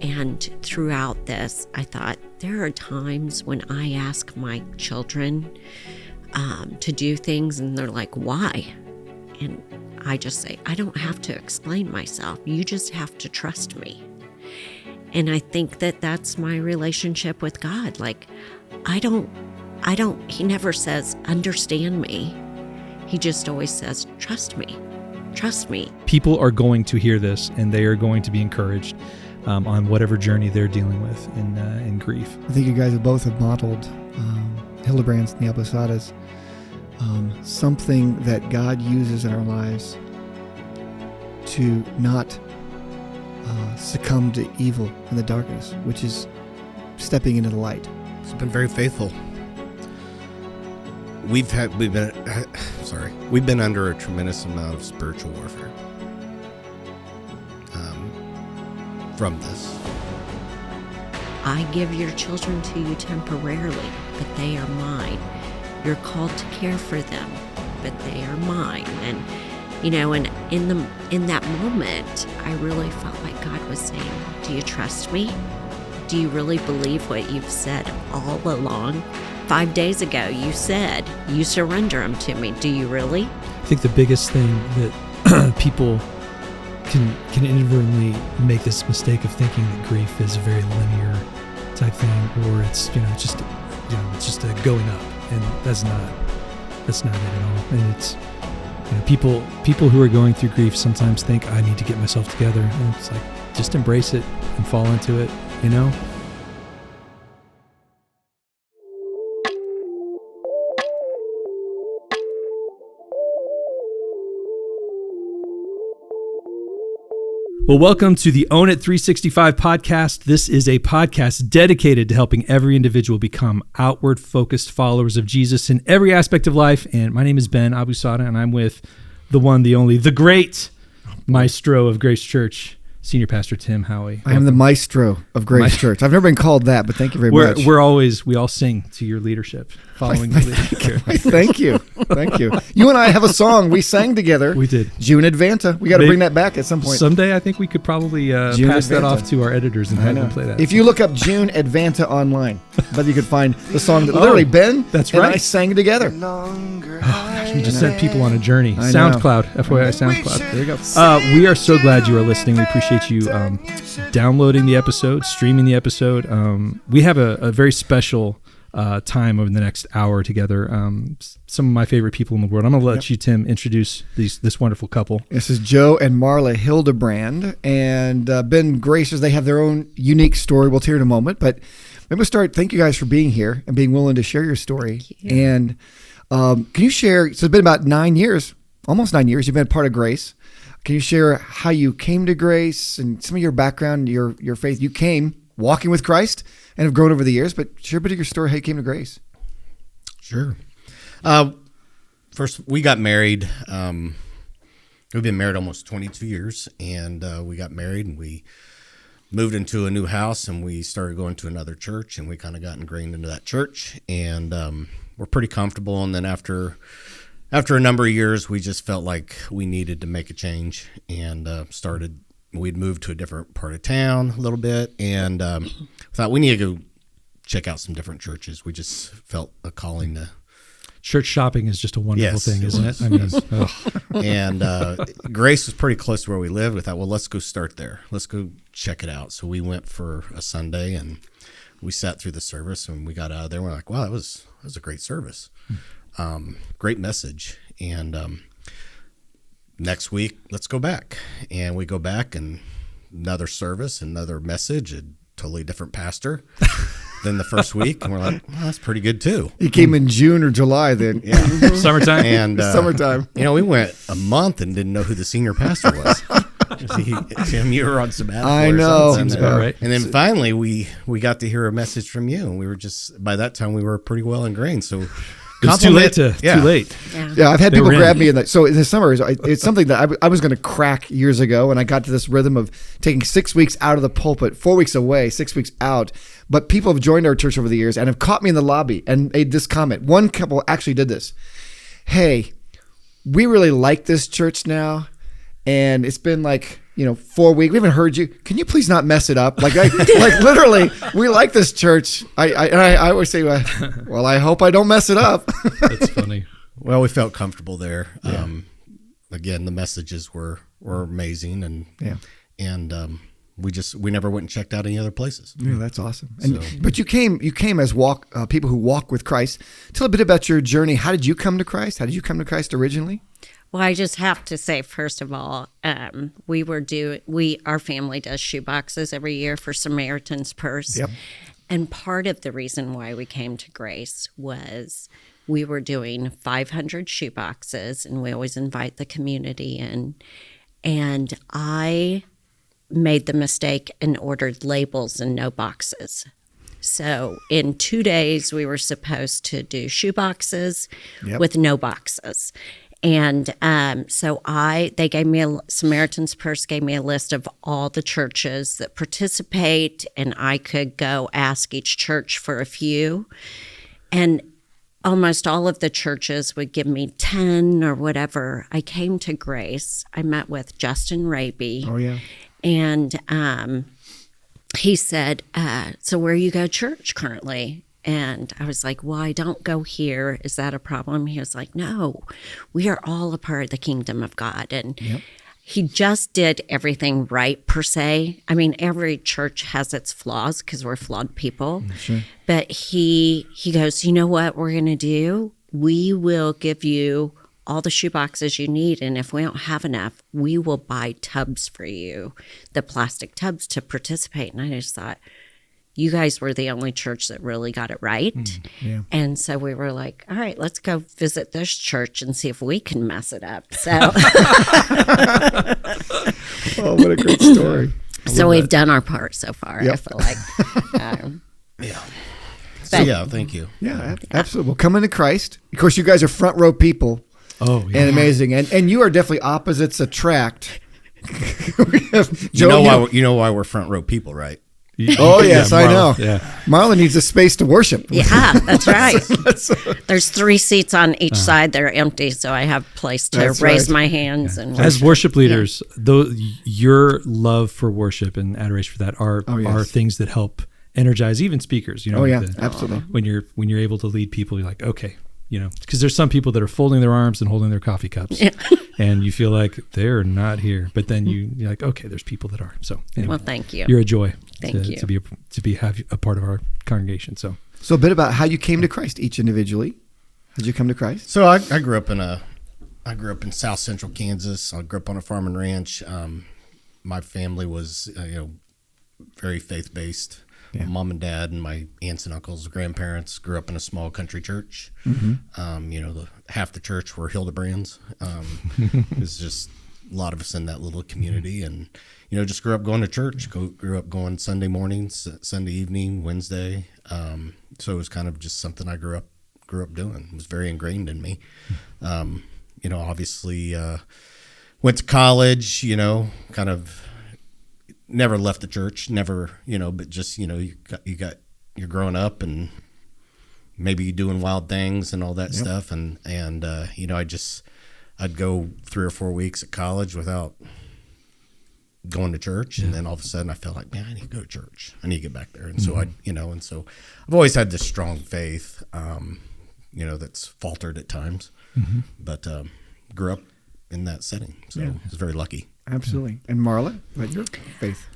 And throughout this, I thought, there are times when I ask my children to do things and they're like, why? And I just say, I don't have to explain myself. You just have to trust me. And I think that that's my relationship with God. Like, he never says, understand me. He just always says, trust me. Trust me. People are going to hear this and they are going to be encouraged on whatever journey they're dealing with in grief. I think you guys both have modeled Hildebrands and the Abusadas, something that God uses in our lives to not succumb to evil and the darkness, which is stepping into the light. It's been very faithful. We've been under a tremendous amount of spiritual warfare from this. I give your children to you temporarily, but they are mine. You're called to care for them, but they are mine. And and in that moment, I really felt like God was saying, do you trust me? Do you really believe what you've said all along? 5 days ago, you said you surrender them to me. Do you really? I think the biggest thing that people can inadvertently make this mistake of thinking that grief is a very linear type thing, or it's just a going up, and that's not it at all. And it's people who are going through grief sometimes think, I need to get myself together, and it's like, just embrace it and fall into it. Well, welcome to the OWNIT365 podcast. This is a podcast dedicated to helping every individual become outward-focused followers of Jesus in every aspect of life. And my name is Ben Abusada, and I'm with the one, the only, the great maestro of Grace Church, Senior Pastor Tim Howie. I am the maestro of Grace Church. I've never been called that, but thank you very much. We all sing to your leadership, following your leadership. Thank you. Thank you. You and I have a song we sang together. We did. June Advanta. We got to bring that back at some point. Someday I think we could probably pass that off to our editors and have them play that. If you look up June Advanta online, but you could find the song that literally Ben and I sang together. We just sent people on a journey. SoundCloud, FYI SoundCloud. There you go. We are so glad you are listening. We appreciate you downloading the episode, streaming the episode. We have a very special time over the next hour together. Some of my favorite people in the world. I'm going to let you, Tim, introduce this wonderful couple. This is Joe and Marla Hildebrand, and been gracious. They have their own unique story. We'll hear in a moment, but maybe we'll start. Thank you guys for being here and being willing to share your story. And can you share, so it's been about 9 years, almost 9 years, you've been part of Grace. Can you share how you came to Grace and some of your background, your faith? You came walking with Christ and have grown over the years, but share a bit of your story, how you came to Grace. Sure. First, we got married. We've been married almost 22 years, and we got married, and we moved into a new house, and we started going to another church, and we kind of got ingrained into that church, and we're pretty comfortable. And then after a number of years, we just felt like we needed to make a change, and we'd moved to a different part of town a little bit, and thought we need to go check out some different churches. We just felt a calling to. Church shopping is just a wonderful thing, isn't it? I mean, and Grace was pretty close to where we lived. We thought, well, let's go start there. Let's go check it out. So we went for a Sunday, and we sat through the service, and we got out of there. And we're like, wow, that was a great service. Great message. And next week, let's go back. And we go back, and another service, another message, a totally different pastor than the first week. And we're like, well, that's pretty good too. He came in June or July then. Yeah. Summertime. And summertime. We went a month and didn't know who the senior pastor was. Tim, you were on sabbatical. I know. Seems about right. And then finally we got to hear a message from you, and we were by that time we were pretty well ingrained. So it's too late. Too late. Yeah, I've had people grab me in that. So in the summer, it's something that I was going to crack years ago, and I got to this rhythm of taking 6 weeks out of the pulpit, 4 weeks away, 6 weeks out. But people have joined our church over the years and have caught me in the lobby and made this comment. One couple actually did this. Hey, we really like this church now, and it's been like 4 weeks. We haven't heard you. Can you please not mess it up? Like literally, we like this church. I always say, well, I hope I don't mess it up. That's funny. Well, we felt comfortable there. Yeah. Again, the messages were amazing, and we never went and checked out any other places. Yeah, that's awesome. But you came as people who walk with Christ. Tell a bit about your journey. How did you come to Christ? How did you come to Christ originally? Well, I just have to say, first of all, our family does shoe boxes every year for Samaritan's Purse. Yep. And part of the reason why we came to Grace was we were doing 500 shoe boxes, and we always invite the community in. And I made the mistake and ordered labels and no boxes. So in 2 days, we were supposed to do shoe boxes with no boxes. And they gave me Samaritan's Purse gave me a list of all the churches that participate, and I could go ask each church for a few. And almost all of the churches would give me 10 or whatever. I came to Grace. I met with Justin Raby. Oh, yeah. And he said, so where you go to church currently? And I was like, well, I don't go here. Is that a problem? He was like, no, we are all a part of the kingdom of God. And he just did everything right, per se. I mean, every church has its flaws because we're flawed people. Sure. But he goes, you know what we're going to do? We will give you all the shoe boxes you need. And if we don't have enough, we will buy tubs for you, the plastic tubs to participate. And I just thought, you guys were the only church that really got it right. Yeah. And so we were like, all right, let's go visit this church and see if we can mess it up. So, Oh, what a great story. so we've done our part so far. I feel like. Thank you. Yeah, absolutely. Well, come into Christ. Of course, you guys are front row people. Oh, yeah. And amazing. And you are definitely opposites attract. We have You know why we're front row people, right? Oh, yes, I know. Yeah. Marla needs a space to worship. Yeah, that's right. There's 3 seats on each side. They're empty, so I have a place to That's raise right. my hands. And As worship leaders, though, your love for worship and adoration for that are things that help energize even speakers. Oh, yeah, absolutely. When you're able to lead people, you're like, okay, because there's some people that are folding their arms and holding their coffee cups, and you feel like they're not here. But then you're like, okay, there's people that are. So anyway, well, thank you. You're a joy. Thank you. to have a part of our congregation. So a bit about how you came to Christ each individually. How did you come to Christ? So I grew up in South Central Kansas. I grew up on a farm and ranch. My family was very faith based. Yeah. Mom and dad and my aunts and uncles, grandparents grew up in a small country church. Half the church were Hildebrands. It's just a lot of us in that little community, and just grew up going to church. Grew up going Sunday mornings, Sunday evening, Wednesday. So it was kind of just something I grew up doing. It was very ingrained in me. Obviously went to college. Kind of. Never left the church, but just, you're growing up and maybe doing wild things and all that stuff. And I'd go 3 or 4 weeks at college without going to church. And then all of a sudden I felt like, man, I need to go to church. I need to get back there. And so I've always had this strong faith, that's faltered at times, but grew up in that setting. So I was very lucky. Absolutely. And Marla, what your faith?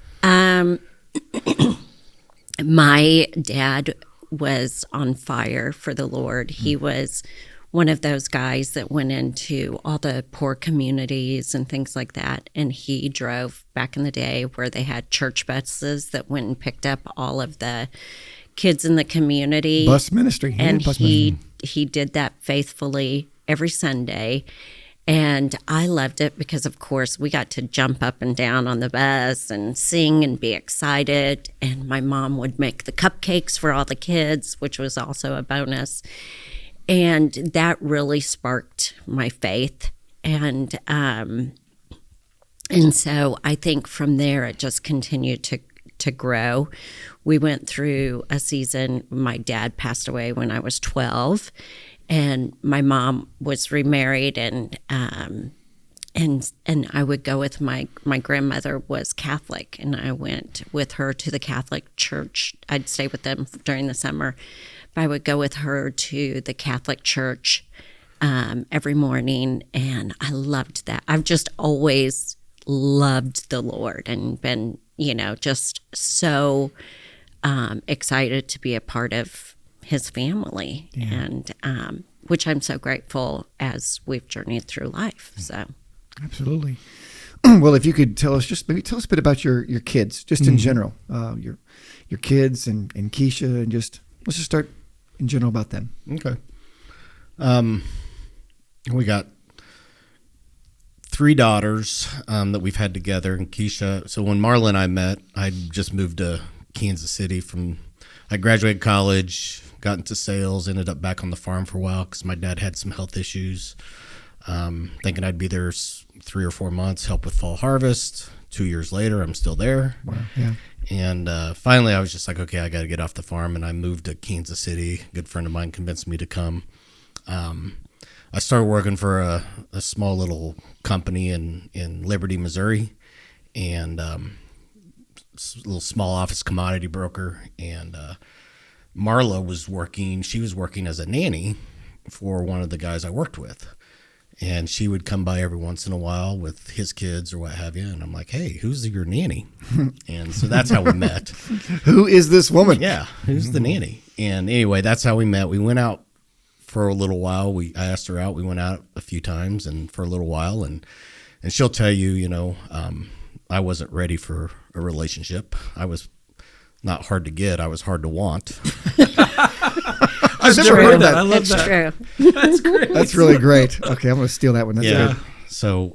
My dad was on fire for the Lord. He was one of those guys that went into all the poor communities and things like that. And he drove back in the day where they had church buses that went and picked up all of the kids in the community. Bus ministry. And he did that faithfully every Sunday. And I loved it because, of course, we got to jump up and down on the bus and sing and be excited. And my mom would make the cupcakes for all the kids, which was also a bonus. And that really sparked my faith. And so I think from there it just continued to grow. We went through a season. My dad passed away when I was 12. And my mom was remarried, and and I would go with my grandmother was Catholic, and I went with her to the Catholic church. I'd stay with them during the summer, but I would go with her to the Catholic church every morning, and I loved that. I've just always loved the Lord and been, just so excited to be a part of his family, and which I'm so grateful as we've journeyed through life. So, absolutely. Well, if you could tell us a bit about your kids, just in general, your kids and Keisha, and let's just start in general about them. Okay. We got 3 daughters that we've had together, and Keisha. So when Marla and I met, I just moved to Kansas City I graduated college, got into sales, ended up back on the farm for a while because my dad had some health issues. Thinking I'd be there 3 or 4 months, help with fall harvest. 2 years later, I'm still there. Wow. Yeah. And finally, I was just like, okay, I got to get off the farm, and I moved to Kansas City. A good friend of mine convinced me to come. I started working for a small little company in Liberty, Missouri, and little small office commodity broker. And Marla was working as a nanny for one of the guys I worked with. And she would come by every once in a while with his kids or what have you. And I'm like, hey, who's your nanny? And so that's how we met. Who is this woman? Yeah, who's the nanny? And anyway, that's how we met. We went out for a little while. I asked her out. We went out a few times and for a little while. And she'll tell you, I wasn't ready for a relationship. I was not hard to get. I was hard to want. I've never heard that. I love That's that. true. That's great. That's really great. Okay, I'm going to steal that one. That's good. So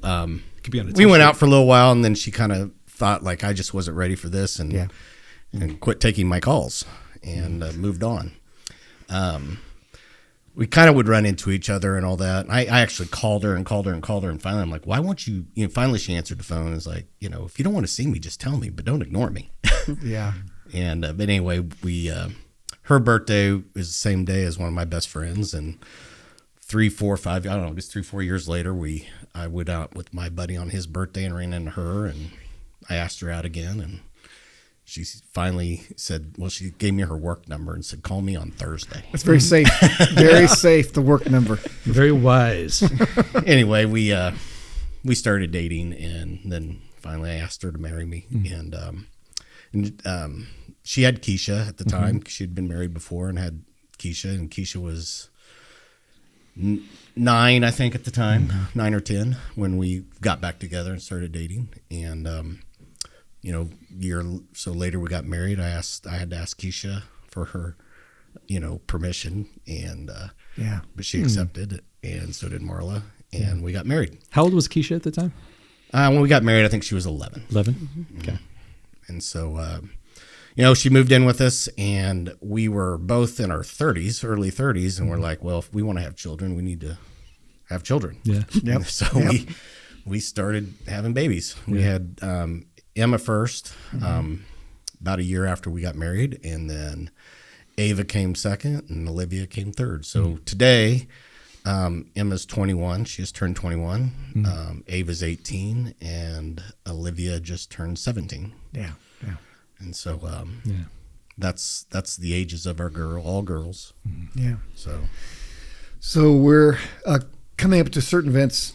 Could be on a we went t-shirt. out for a little while, and then she kind of thought like I just wasn't ready for this, and quit taking my calls and moved on. We kind of would run into each other and all that. I actually called her, and finally I'm like, why won't you? Finally she answered the phone and was like, if you don't want to see me, just tell me, but don't ignore me. Yeah. And but anyway, her birthday is the same day as one of my best friends, and 3, 4, 5, I don't know, it was 3, 4 years later, I went out with my buddy on his birthday and ran into her, and I asked her out again, and she finally said, well, she gave me her work number and said, call me on Thursday. That's very safe. Very safe, the work number. Very wise. Anyway, we started dating, and then finally I asked her to marry me, and she had Keisha at the time. She'd been married before and had Keisha, and Keisha was 9, I think, at the time, 9 or 10 when we got back together and started dating. And a year or so later we got married. I had to ask Keisha for her, permission, and but she accepted, and so did Marla, and we got married. How old was Keisha at the time? When we got married, I think she was 11. 11? Okay. And so, she moved in with us, and we were both in our early 30s, and we're like, well, if we want to have children, we need to have children. Yeah. Yep. So we started having babies. We had Emma first, about a year after we got married, and then Ava came second, and Olivia came third. So today, Emma's 21. She just turned 21. Ava's 18, and Olivia just turned 17. Yeah. Yeah. And so that's the ages of all girls. Yeah. So we're coming up to certain events.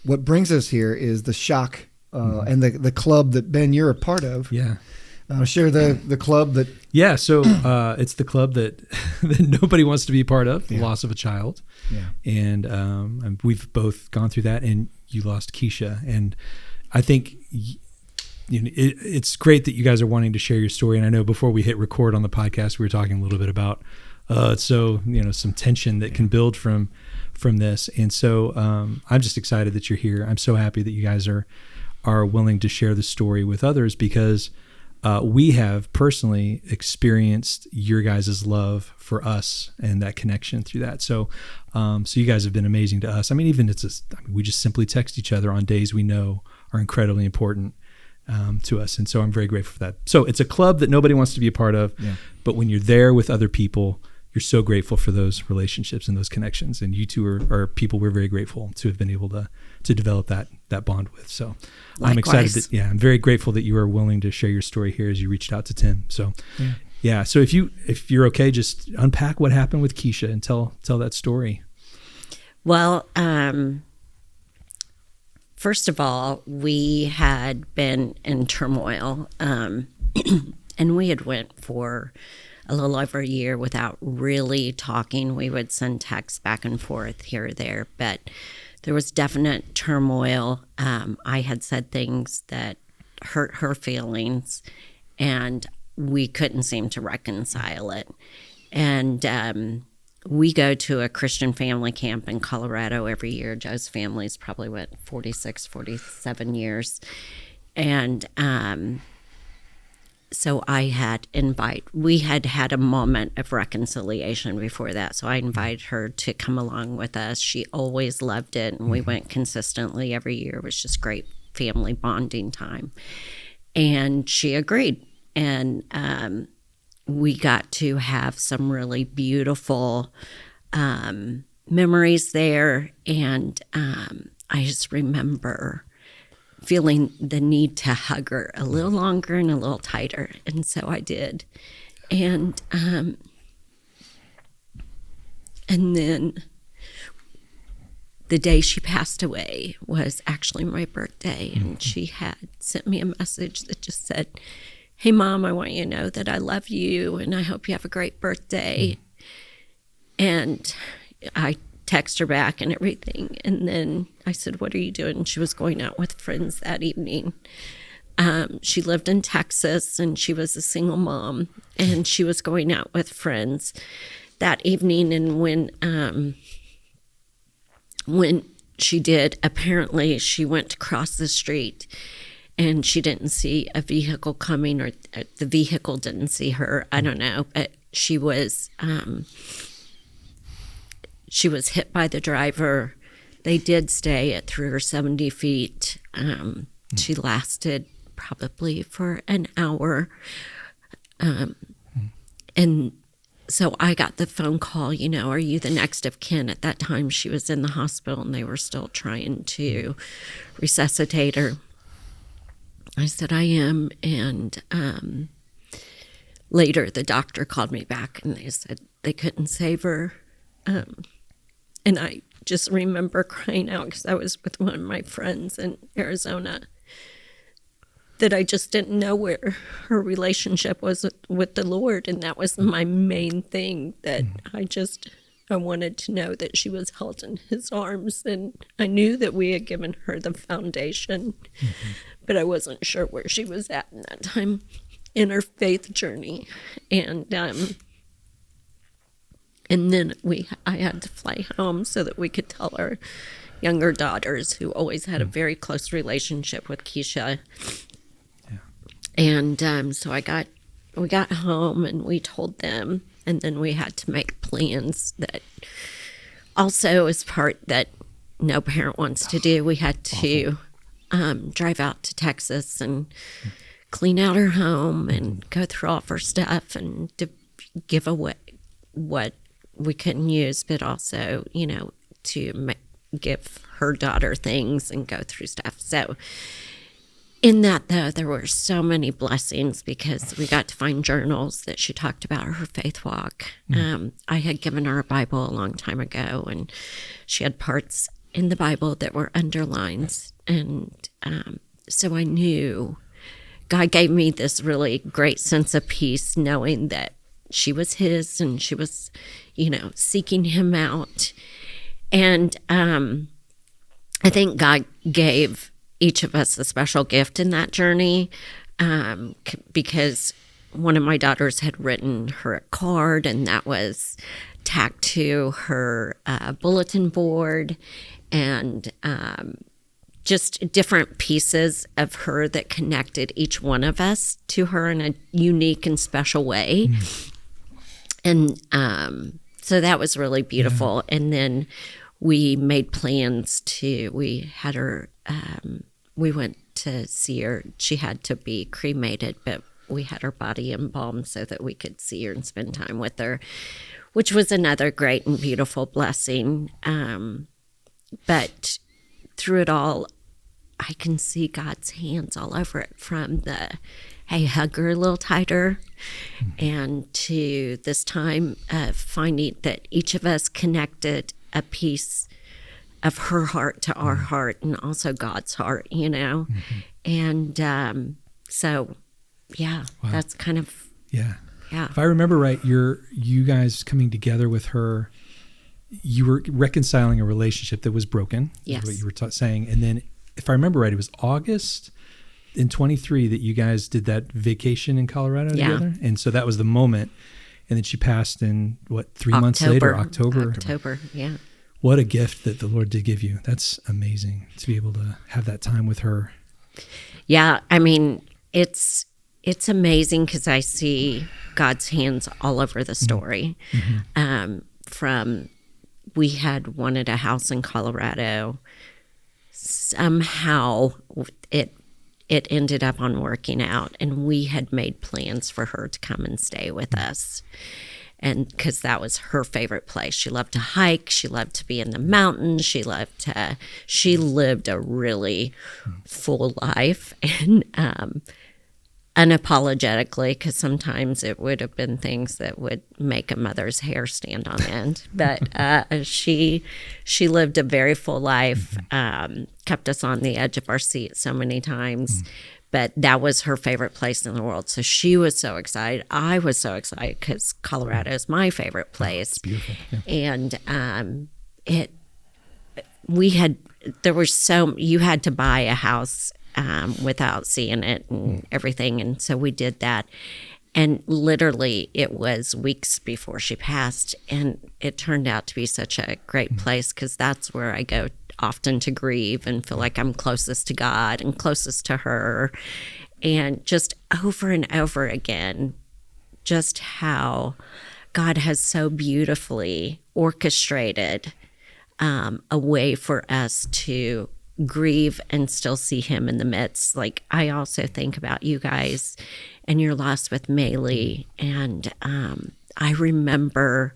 What brings us here is the Shock and the club that, Ben, you're a part of. Yeah. Share the club that. Yeah. So it's the club that nobody wants to be a part of, the loss of a child. Yeah. And we've both gone through that, and you lost Keisha. And I think it's great that you guys are wanting to share your story. And I know before we hit record on the podcast, we were talking a little bit about some tension that can build from this. And so I'm just excited that you're here. I'm so happy that you guys are willing to share the story with others, because we have personally experienced your guys' love for us and that connection through that. So you guys have been amazing to us. I mean, even we just simply text each other on days we know are incredibly important to us. And so I'm very grateful for that. So it's a club that nobody wants to be a part of, but when you're there with other people, you're so grateful for those relationships and those connections. And you two are people we're very grateful to have been able to develop that bond with. So Likewise. I'm excited I'm very grateful that you are willing to share your story here as you reached out to Tim. So yeah. So if you're okay, just unpack what happened with Keisha and tell that story. Well, first of all, we had been in turmoil, and we had went for a little over a year without really talking. We would send texts back and forth here or there, but there was definite turmoil. I had said things that hurt her feelings, and we couldn't seem to reconcile it. And we go to a Christian family camp in Colorado every year. Joe's family's probably went 47 years. And so we had a moment of reconciliation before that. So I invited her to come along with us. She always loved it. And we went consistently every year. It was just great family bonding time. And she agreed. And we got to have some really beautiful memories there. And I just remember feeling the need to hug her a little longer and a little tighter. And so I did. And then the day she passed away was actually my birthday. And she had sent me a message that just said, "Hey, Mom, I want you to know that I love you and I hope you have a great birthday." And I text her back and everything. And then I said, "What are you doing?" She was going out with friends that evening. She lived in Texas and she was a single mom, and she was going out with friends that evening. And when she did, apparently she went to cross the street and she didn't see a vehicle coming, or the vehicle didn't see her. I don't know, but she was hit by the driver. They did stay at 3 or 70 feet. She lasted probably for an hour. And so I got the phone call, "Are you the next of kin?" At that time, she was in the hospital and they were still trying to resuscitate her. I said, "I am." And later, the doctor called me back and they said they couldn't save her. And I just remember crying out because I was with one of my friends in Arizona, that I just didn't know where her relationship was with the Lord. And that was my main thing, that I wanted to know that she was held in his arms. And I knew that we had given her the foundation, but I wasn't sure where she was at in that time in her faith journey. And then I had to fly home so that we could tell our younger daughters, who always had a very close relationship with Keisha. Yeah. And so we got home and we told them, and then we had to make plans that also is part that no parent wants to do. We had to drive out to Texas and clean out her home and go through all of her stuff and to give away what we couldn't use, but also, to give her daughter things and go through stuff. So in that, though, there were so many blessings because we got to find journals that she talked about her faith walk. I had given her a Bible a long time ago, and she had parts in the Bible that were underlines. And so I knew God gave me this really great sense of peace, knowing that she was his and she was, seeking him out. And I think God gave each of us a special gift in that journey, because one of my daughters had written her a card, and that was tacked to her bulletin board, and just different pieces of her that connected each one of us to her in a unique and special way. And so that was really beautiful. Yeah. And then we made plans we went to see her. She had to be cremated, but we had her body embalmed so that we could see her and spend time with her. which was another great and beautiful blessing. But through it all, I can see God's hands all over it, from the, hey, hug her a little tighter, and to this time of finding that each of us connected a piece of her heart to our heart, and also God's heart, And so, yeah, that's kind of, Yeah. yeah. If I remember right, you guys coming together with her, you were reconciling a relationship that was broken. Yes. Is what you were saying. And then, if I remember right, it was August in 23 that you guys did that vacation in Colorado together. And so that was the moment. And then she passed in, 3 months later, October. Yeah. What a gift that the Lord did give you. That's amazing to be able to have that time with her. Yeah. I mean, it's amazing because I see God's hands all over the story. From, we had wanted a house in Colorado. Somehow it ended up on working out, and we had made plans for her to come and stay with us. And because that was her favorite place. She loved to hike. She loved to be in the mountains. She lived a really full life, and unapologetically, because sometimes it would have been things that would make a mother's hair stand on end. But she lived a very full life, kept us on the edge of our seat so many times. But that was her favorite place in the world. So she was so excited. I was so excited because Colorado is my favorite place. It's beautiful. Yeah. And you had to buy a house without seeing it and everything. And so we did that. And literally it was weeks before she passed. And it turned out to be such a great place, because that's where I go often to grieve and feel like I'm closest to God and closest to her. And just over and over again, just how God has so beautifully orchestrated a way for us to grieve and still see him in the midst. Like, I also think about you guys and your loss with Maylee. And I remember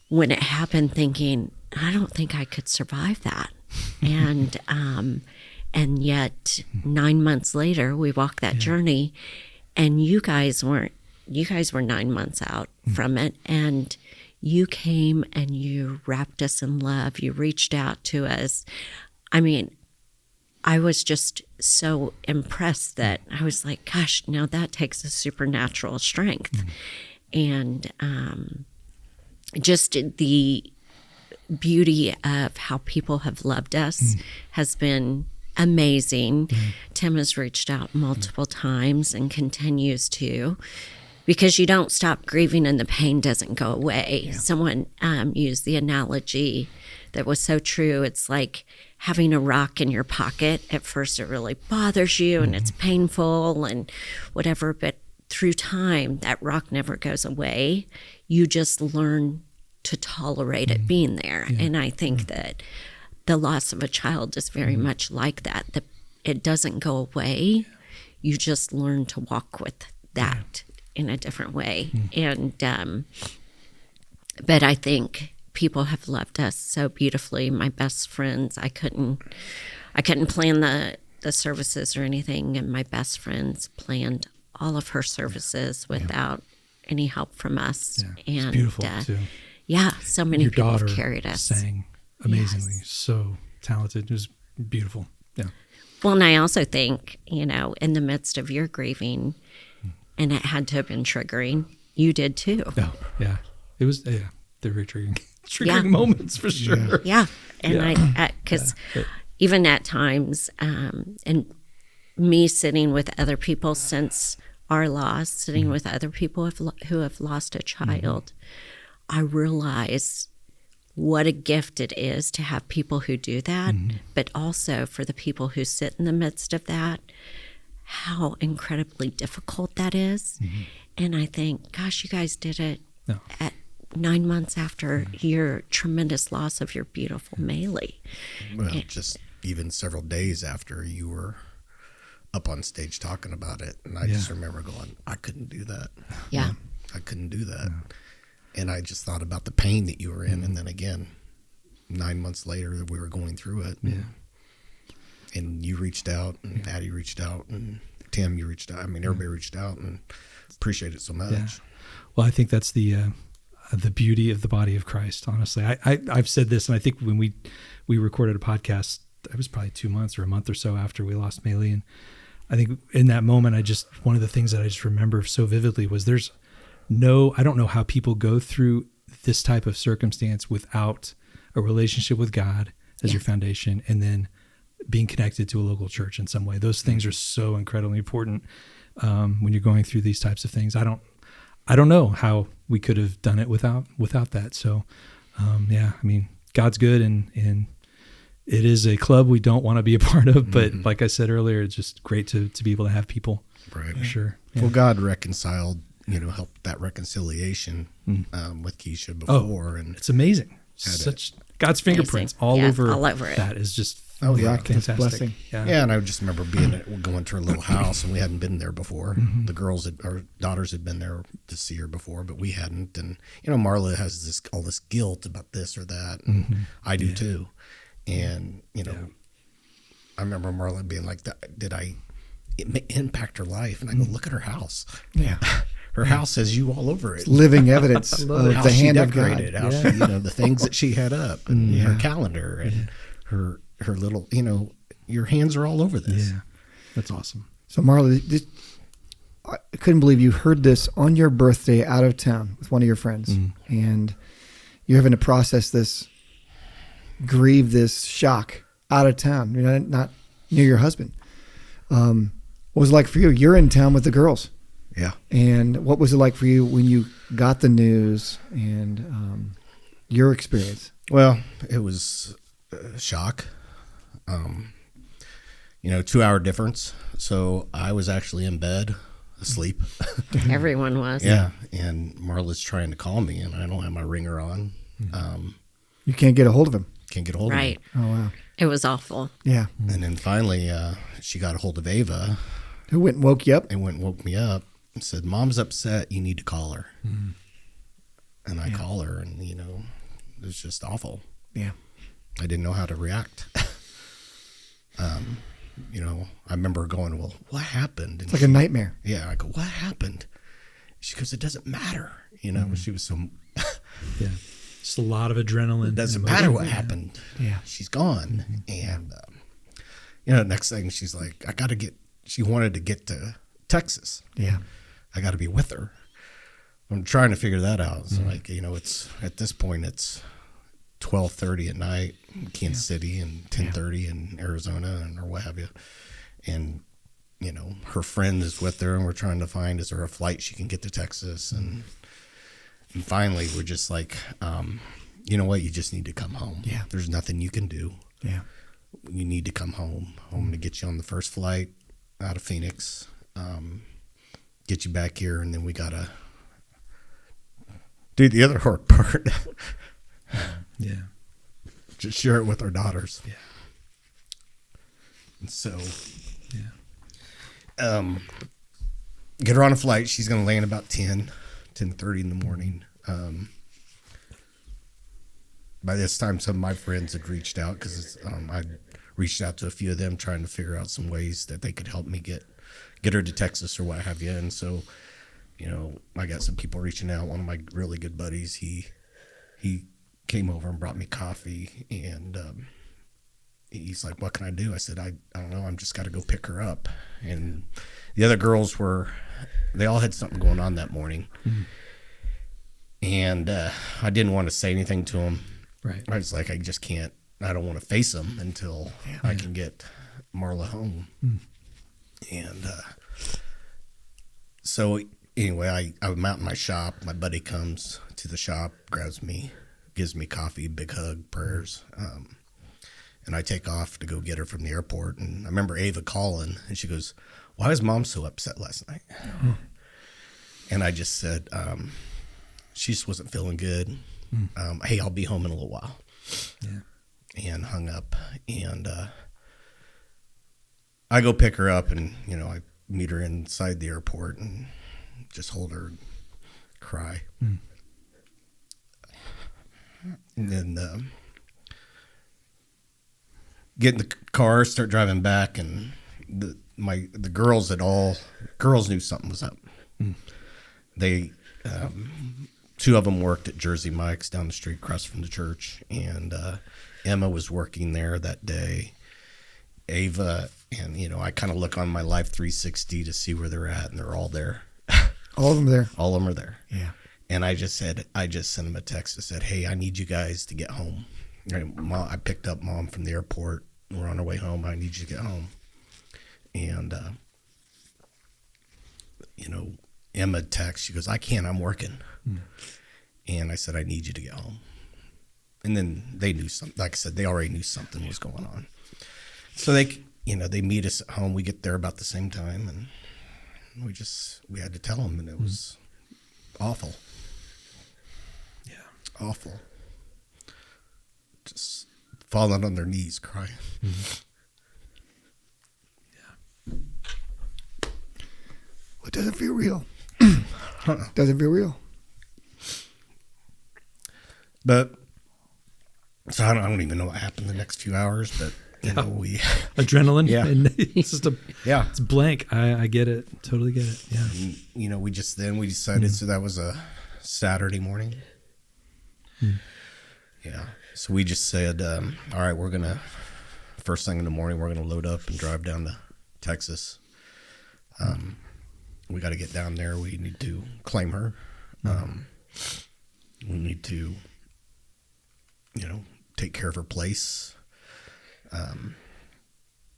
when it happened thinking, I don't think I could survive that. And yet 9 months later, we walked that journey, and you guys were 9 months out from it. And you came and you wrapped us in love. You reached out to us. I mean, I was just so impressed that I was like, gosh, now that takes a supernatural strength. And just the beauty of how people have loved us has been amazing. Tim has reached out multiple times and continues to, because you don't stop grieving and the pain doesn't go away. Someone used the analogy that was so true. It's like having a rock in your pocket. At first it really bothers you and it's painful and whatever, but through time, that rock never goes away. You just learn to tolerate it being there. And I think that the loss of a child is very much like that. It doesn't go away. You just learn to walk with that in a different way. And but I think people have loved us so beautifully. My best friends, I couldn't plan the services or anything, and my best friends planned all of her services without any help from us. It's And beautiful too. yeah, so many Your people daughter have carried us. sang amazingly, so talented. It was beautiful. Yeah. Well, and I also think, in the midst of your grieving, and it had to have been triggering, you did too. Oh, yeah. It was, they're very triggering moments for sure. Yeah. And because even at times, and me sitting with other people since our loss, sitting with other people who have lost a child, I realize what a gift it is to have people who do that, but also for the people who sit in the midst of that, how incredibly difficult that is. And I think, gosh, you guys did it at 9 months after your tremendous loss of your beautiful Maylee. Well, just even several days after you were up on stage talking about it. And I just remember going, I couldn't do that. Yeah. I couldn't do that. And I just thought about the pain that you were in. And then again, 9 months later, we were going through it. Yeah. And you reached out, and Addie reached out, and Tim, you reached out. I mean, everybody reached out, and appreciate it so much. Yeah. Well, I think that's the beauty of the body of Christ. Honestly, I've said this, and I think when we recorded a podcast, it was probably 2 months or a month or so after we lost Maylee, and I think in that moment, one of the things that I just remember so vividly was I don't know how people go through this type of circumstance without a relationship with God as your foundation, and then being connected to a local church in some way. Those things are so incredibly important when you're going through these types of things. I don't know how we could have done it without that. So, I mean, God's good, and it is a club we don't want to be a part of, but like I said earlier, it's just great to be able to have people. Right. For sure. Yeah. Well, God reconciled, helped that reconciliation with Keisha before. And it's amazing. Such God's fingerprints all over it. That is just fantastic. Blessing. Yeah. And I just remember going to her little house, and we hadn't been there before. Our daughters had been there to see her before, but we hadn't. And Marla has all this guilt about this or that, and I do too. And I remember Marla being like, "Did I impact her life?" And I go, "Look at her house. Yeah, her house has you all over it. It's living evidence of how the she hand of decorated, God. how she, the things that she had up, and her calendar, and her little, your hands are all over this." Yeah, that's awesome. So Marla, I couldn't believe you heard this on your birthday out of town with one of your friends, and you're having to process this, grieve this shock out of town. You're not near your husband. What was it like for you? You're in town with the girls. Yeah. And what was it like for you when you got the news and your experience? Well, it was a shock. 2-hour difference. So I was actually in bed, asleep. Everyone was. Yeah. And Marla's trying to call me, and I don't have my ringer on. You can't get a hold of him. Can't get a hold of Right. him. Oh, wow. It was awful. Yeah. And then finally, she got a hold of Ava. Who went and woke you up? And went and woke me up and said, "Mom's upset. You need to call her." And I call her, and, it was just awful. Yeah. I didn't know how to react. I remember going, "Well, what happened?" And It's like a nightmare. yeah, I go, "What happened?" She goes, "It doesn't matter." She was so, Yeah, just a lot of adrenaline. it doesn't matter what happened. Yeah. She's gone. And, next thing she's like, she wanted to get to Texas. Yeah. I got to be with her. I'm trying to figure that out. So it's at this point, it's 12:30 at night in Kansas City and 10:30 in Arizona or what have you. And, her friend is with her, and we're trying to find, is there a flight she can get to Texas? And finally, we're just like, you know what? You just need to come home. Yeah. There's nothing you can do. Yeah. You need to come home to get you on the first flight out of Phoenix, get you back here, and then we got to do the other hard part. Yeah. Just share it with our daughters. Yeah. And so, Yeah. Get her on a flight. She's going to land about 10:30 in the morning. By this time, some of my friends had reached out because I reached out to a few of them trying to figure out some ways that they could help me get her to Texas or what have you. And so, I got some people reaching out. One of my really good buddies, he came over and brought me coffee, and he's like, "What can I do?" I said, I don't know. I'm just got to go pick her up. And the other girls they all had something going on that morning. And I didn't want to say anything to them. Right. I was like, I don't want to face them until I can get Marla home. And so anyway, I'm out in my shop. My buddy comes to the shop, grabs me, gives me coffee, big hug, prayers. And I take off to go get her from the airport. And I remember Ava calling, and she goes, "Why was Mom so upset last night?" And I just said, she just wasn't feeling good. Hey, I'll be home in a little while. Yeah. And hung up. And I go pick her up, and, I meet her inside the airport and just hold her and cry. And then get in the car, start driving back, and the girls knew something was up. They, two of them worked at Jersey Mike's down the street across from the church, and Emma was working there that day. Ava, and I kind of look on my Life 360 to see where they're at, and they're all there. All of them there. All of them are there. Yeah. And I just sent them a text that said, "Hey, I need you guys to get home." I picked up Mom from the airport. We're on our way home. I need you to get home. And, Emma texts. She goes, "I can't. I'm working." And I said, "I need you to get home." And then they knew something. Like I said, they already knew something was going on. So they meet us at home. We get there about the same time, and we had to tell them, and it was awful. Yeah, awful. Just falling on their knees, crying. Yeah. Well, it doesn't feel real. Doesn't feel real. But so I don't even know what happened the next few hours, but we adrenaline. Yeah. And it's just it's blank. I get it. Totally get it. Yeah. And, we decided, so that was a Saturday morning. Yeah. So we just said, all right, first thing in the morning, we're going to load up and drive down to Texas. We got to get down there. We need to claim her. We need to, take care of her place.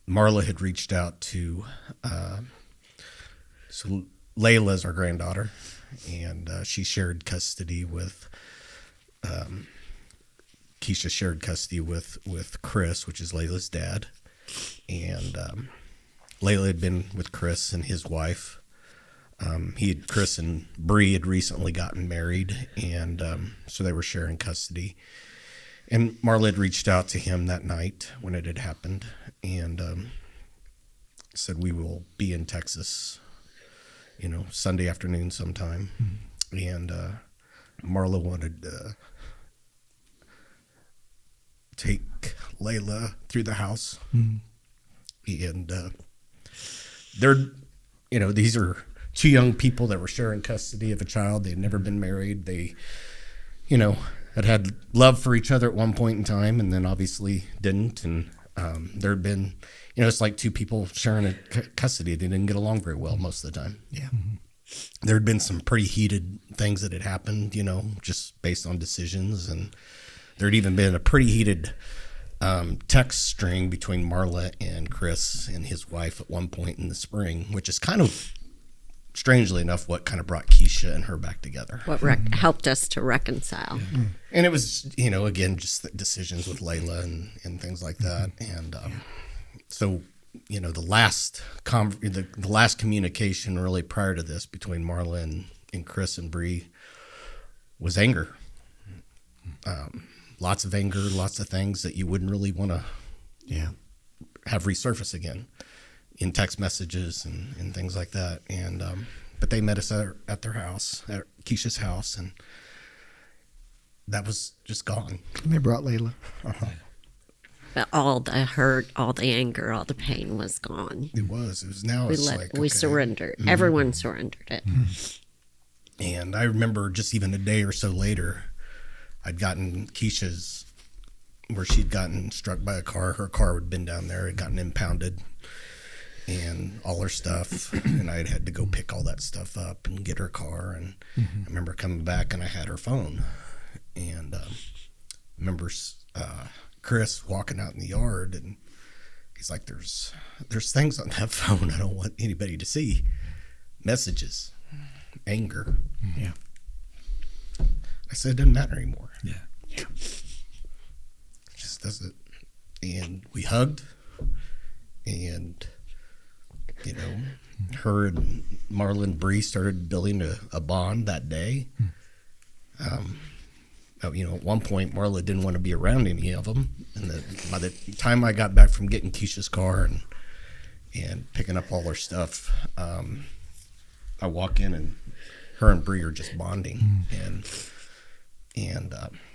Marla had reached out to, so Layla's our granddaughter, and she shared custody with, Keisha shared custody with Chris, which is Layla's dad. And Layla had been with Chris and his wife. Chris and Bree had recently gotten married, and so they were sharing custody. And Marla had reached out to him that night when it had happened, and said, "We will be in Texas, Sunday afternoon sometime." And Marla wanted to take Layla through the house. And these are two young people that were sharing custody of a child. They had never been married. They, had love for each other at one point in time, and then obviously didn't. And there had been, it's like two people sharing custody. They didn't get along very well most of the time. Yeah. There had been some pretty heated things that had happened, just based on decisions. And there had even been a pretty heated text string between Marla and Chris and his wife at one point in the spring, which is kind of, strangely enough, what kind of brought Keisha and her back together. What helped us to reconcile. And it was, again, just the decisions with Layla and things like that. And so, the last communication really prior to this between Marla and Chris and Bree was anger. Lots of anger, lots of things that you wouldn't really want to have resurface again in text messages and things like that. And but they met us at their house, at Keisha's house, and that was just gone. And they brought Layla. But all the hurt, all the anger, all the pain was gone. It was now. We surrendered. Everyone surrendered it. And I remember just even a day or so later, I'd gotten Keisha's, where she'd gotten struck by a car. Her car had been down there, had gotten impounded, and all her stuff. And I had to go pick all that stuff up and get her car. And I remember coming back, and I had her phone. And I remember Chris walking out in the yard, and he's like, "There's things on that phone I don't want anybody to see. Messages, anger." Yeah. I said, "It doesn't matter anymore." Yeah. It just doesn't. And we hugged, and her and Marla and Bree started building a bond that day. At one point, Marla didn't want to be around any of them, and by the time I got back from getting Keisha's car and picking up all her stuff, I walk in, and her and Bree are just bonding, and and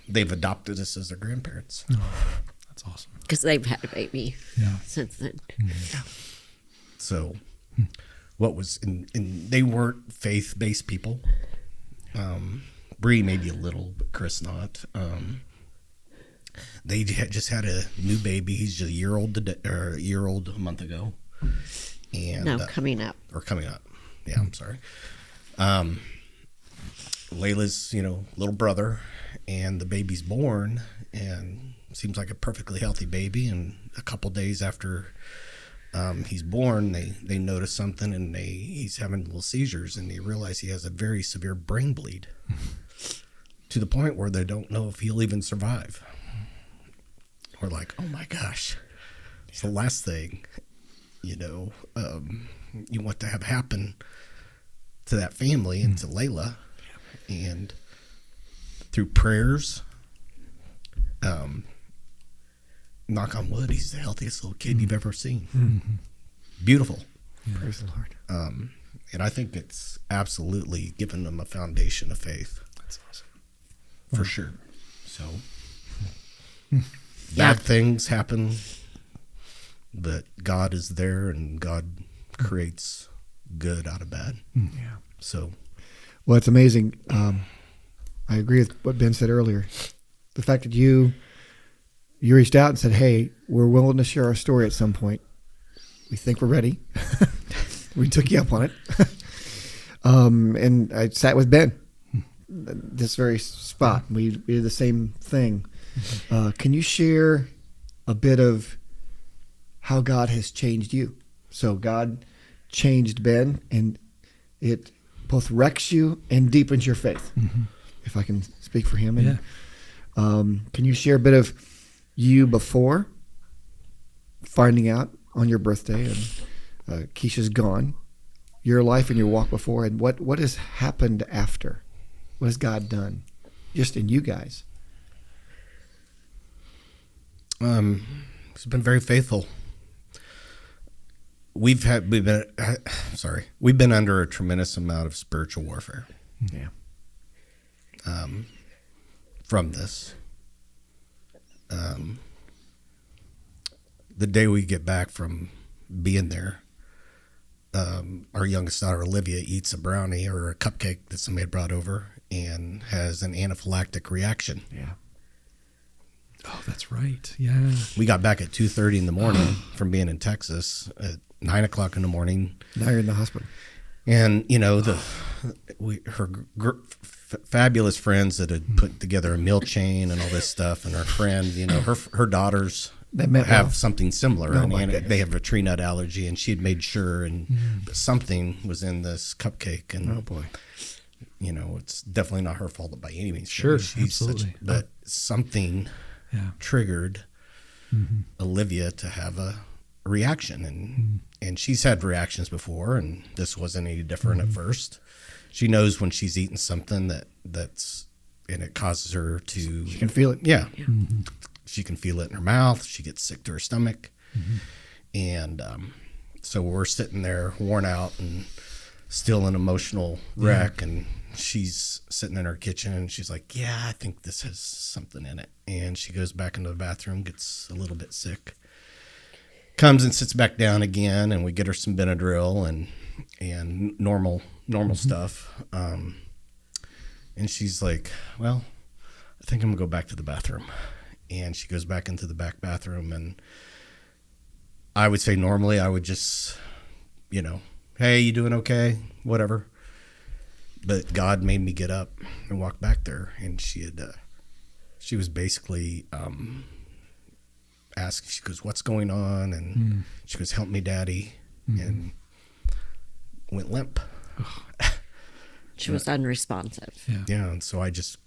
they've adopted us as their grandparents. That's awesome. Because they've had a baby since then. So what was in they weren't faith-based people. Bree maybe a little, but Chris not. They just had a new baby. He's just a year old a month ago. And Coming up. Yeah, I'm sorry. Layla's, little brother, and the baby's born, and seems like a perfectly healthy baby. And a couple days after he's born, they notice something, and he's having little seizures, and they realize he has a very severe brain bleed to the point where they don't know if he'll even survive. We're like, oh my gosh, it's the last thing, you want to have happen to that family and to Layla. And through prayers, knock on wood, he's the healthiest little kid you've ever seen. Beautiful. Praise the Lord. And I think it's absolutely given them a foundation of faith. That's awesome. For sure. So bad things happen, but God is there, and God creates good out of bad. Yeah. So, well, it's amazing. I agree with what Ben said earlier. The fact that you reached out and said, "Hey, we're willing to share our story at some point. We think we're ready." We took you up on it. And I sat with Ben, this very spot. We did the same thing. Can you share a bit of how God has changed you? So God changed Ben, and it both wrecks you and deepens your faith, if I can speak for him. And, can you share a bit of you before finding out on your birthday and Keisha's gone, your life and your walk before, and what has happened after? What has God done just in you guys? He's been very faithful. We've been under a tremendous amount of spiritual warfare. Yeah. From this. The day we get back from being there, our youngest daughter, Olivia, eats a brownie or a cupcake that somebody had brought over and has an anaphylactic reaction. Yeah. Oh, that's right. Yeah. We got back at 2:30 in the morning from being in Texas at 9 o'clock in the morning. Now you're in the hospital. And, her fabulous friends that had put together a meal chain and all this stuff, and her friend, her daughters have something similar. They have a tree nut allergy, and she had made sure, but something was in this cupcake. And, oh, boy. It's definitely not her fault by any means. Sure, absolutely. But something triggered Olivia to have a reaction, and she's had reactions before, and this wasn't any different at first. She knows when she's eating something that's and it causes her to. She can feel it. Yeah, she can feel it in her mouth. She gets sick to her stomach, and so we're sitting there worn out and still an emotional wreck, and she's sitting in her kitchen, and she's like, "Yeah, I think this has something in it." And she goes back into the bathroom, gets a little bit sick, comes and sits back down again, and we get her some Benadryl and normal stuff. And she's like, "Well, I think I'm gonna go back to the bathroom." And she goes back into the back bathroom, and I would say normally I would just, "Hey, you doing okay?" Whatever. But God made me get up and walk back there, and she was basically asked. She goes, "What's going on?" And she goes, "Help me, Daddy," and went limp. She was unresponsive. Yeah, and so I just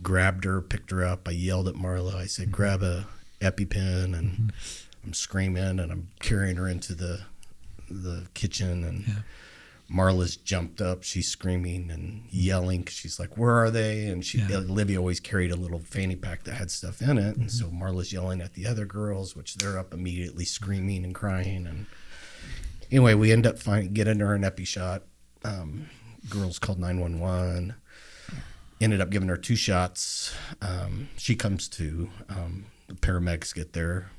grabbed her, picked her up. I yelled at Marla. I said, "Grab a EpiPen," and I'm screaming, and I'm carrying her into the kitchen, and Marla's jumped up. She's screaming and yelling 'cause she's like, "Where are they?" And Olivia always carried a little fanny pack that had stuff in it, and so Marla's yelling at the other girls, which they're up immediately screaming and crying. And anyway, we end up getting her an epi shot. Girls called 911. ended up giving her 2 shots. She comes to, the paramedics get there.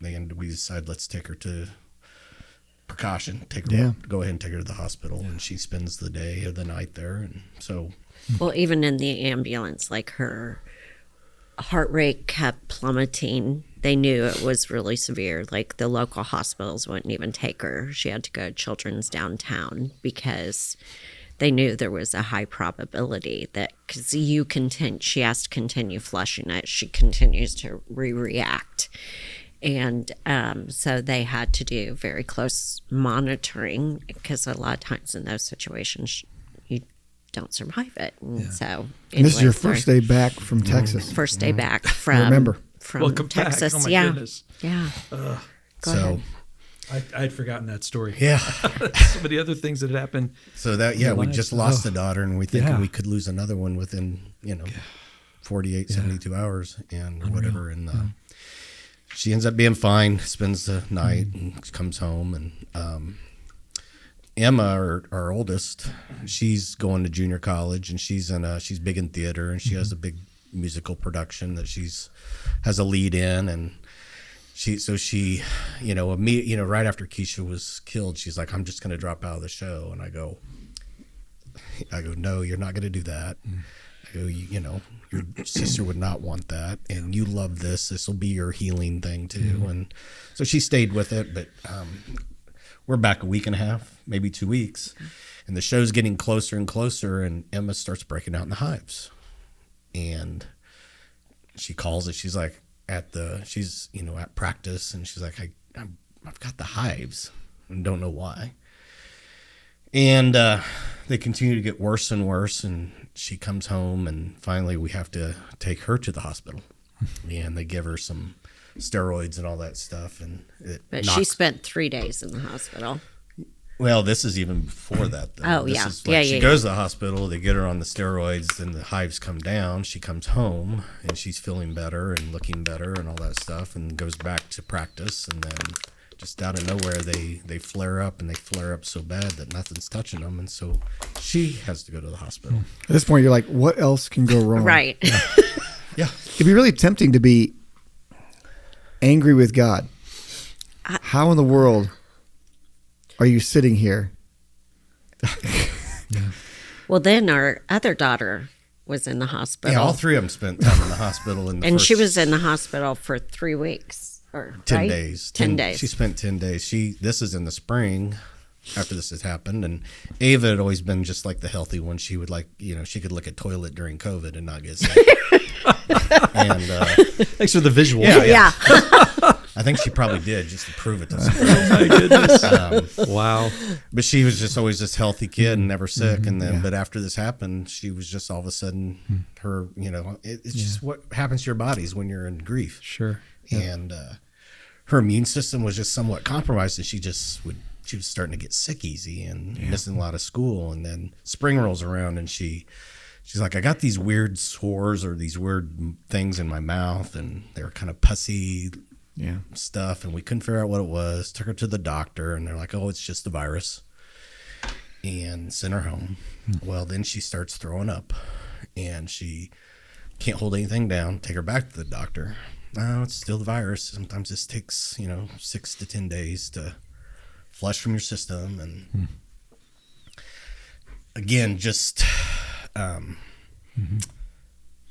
And we decide, let's take her to precaution. Go ahead and take her to the hospital. And she spends the day or the night there. And so. Well, even in the ambulance, like her heart rate kept plummeting. They knew it was really severe. Like the local hospitals wouldn't even take her. She had to go to Children's downtown because they knew there was a high probability that because she has to continue flushing it, she continues to react. And so they had to do very close monitoring because a lot of times in those situations, you don't survive it. And so and this is your first day back from Texas. First day back from, remember. from Welcome Texas. back. Oh my yeah. goodness. Yeah. Go ahead. I had forgotten that story. Yeah. Some of the other things that had happened. So that, we just lost a daughter, and we think we could lose another one within, 48, 72 hours and whatever. And she ends up being fine, spends the night and comes home. And Emma, our oldest, she's going to junior college, and she's big in theater, and she has a big musical production that has a lead in. And she right after Keisha was killed, she's like, I'm just going to drop out of the show. And I go, no, you're not going to do that. I go, your sister would not want that. And you love this. This will be your healing thing too. And so she stayed with it, but we're back a week and a half, maybe 2 weeks. And the show's getting closer and closer, and Emma starts breaking out in the hives. And she calls it. She's like, at practice, and she's like, I've got the hives and don't know why. And they continue to get worse and worse, and she comes home, and finally we have to take her to the hospital. And they give her some steroids and all that stuff. But she spent 3 days in the hospital. Well, this is even before that, though. She goes to the hospital, they get her on the steroids, then the hives come down. She comes home, and she's feeling better and looking better and all that stuff, and goes back to practice. And then just out of nowhere, they flare up, and they flare up so bad that nothing's touching them. And so she has to go to the hospital. At this point, you're like, what else can go wrong? Right. Yeah. It'd be really tempting to be angry with God. How in the world are you sitting here? Well, then our other daughter was in the hospital. Yeah, all 3 of them spent time in the hospital. And she was in the hospital for 3 weeks. Or 10 days. 10 days. She spent 10 days. This is in the spring after this has happened. And Ava had always been just like the healthy one. She would she could lick a toilet during COVID and not get sick. And Thanks for the visual. Yeah. I think she probably did just to prove it to Oh my goodness. Wow. But she was just always this healthy kid and never sick. And then, but after this happened, she was just all of a sudden her, it's just what happens to your bodies when you're in grief. Sure. And her immune system was just somewhat compromised, and she was starting to get sick easy and missing a lot of school. And then spring rolls around, and she's like, I got these weird sores or these weird things in my mouth, and they were kind of pussy stuff, and we couldn't figure out what it was. Took her to the doctor, and they're like, oh, it's just the virus, and sent her home. Well, then she starts throwing up, and she can't hold anything down. Take her back to the doctor. No, it's still the virus. Sometimes this takes 6 to 10 days to flush from your system. And again, just